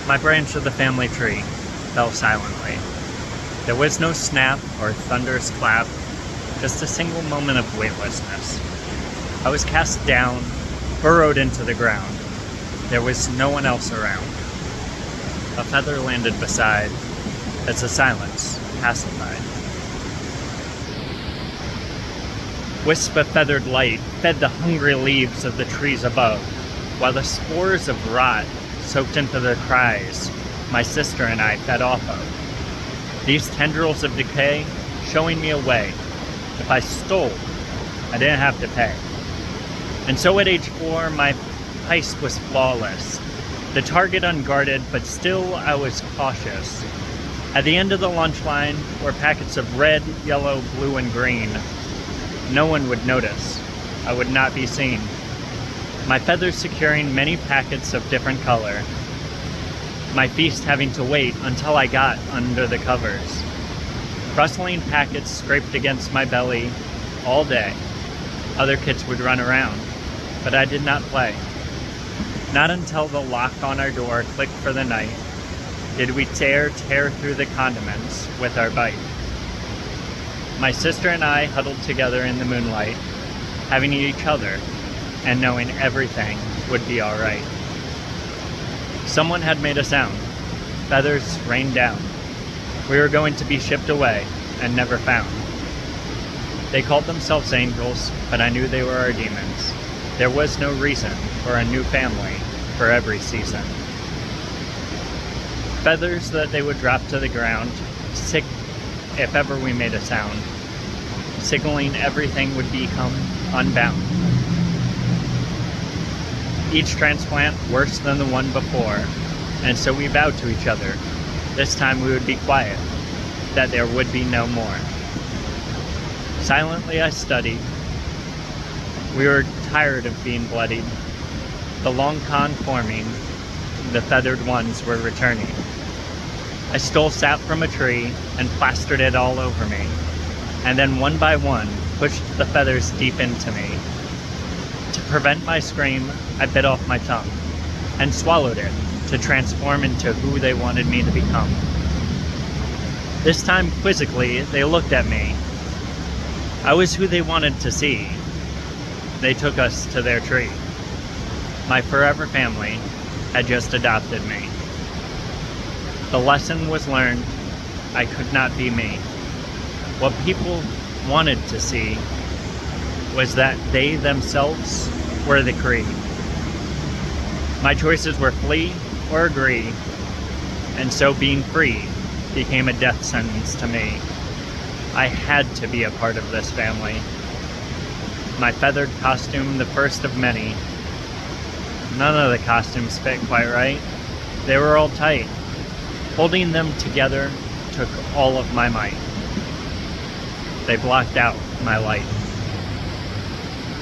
My branch of the family tree fell silently. There was no snap or thunderous clap, just a single moment of weightlessness. I was cast down, burrowed into the ground. There was no one else around. A feather landed beside, as the silence pacified. Wisp of feathered light fed the hungry leaves of the trees above, while the spores of rot soaked into the cries my sister and I fed off of. These tendrils of decay showing me a way. If I stole, I didn't have to pay. And so at age 4, my heist was flawless. The target unguarded, but still I was cautious. At the end of the lunch line were packets of red, yellow, blue, and green. No one would notice. I would not be seen. My feathers securing many packets of different color. My feast having to wait until I got under the covers. Rustling packets scraped against my belly all day. Other kids would run around, but I did not play. Not until the lock on our door clicked for the night did we dare tear through the condiments with our bite. My sister and I huddled together in the moonlight, having each other and knowing everything would be all right. Someone had made a sound. Feathers rained down. We were going to be shipped away and never found. They called themselves angels, but I knew they were our demons. There was no reason for a new family for every season. Feathers that they would drop to the ground, sick if ever we made a sound, signaling everything would become unbound. Each transplant worse than the one before, and so we vowed to each other, this time we would be quiet, that there would be no more. Silently I studied. We were tired of being bloodied. The long con forming, the feathered ones were returning. I stole sap from a tree and plastered it all over me, and then one by one pushed the feathers deep into me. To prevent my scream, I bit off my tongue and swallowed it to transform into who they wanted me to become. This time, quizzically, they looked at me. I was who they wanted to see. They took us to their tree. My forever family had just adopted me. The lesson was learned. I could not be me. What people wanted to see was that they themselves were the creed. My choices were flee or agree, and so being free became a death sentence to me. I had to be a part of this family. My feathered costume, the first of many. None of the costumes fit quite right. They were all tight. Holding them together took all of my might. They blocked out my light.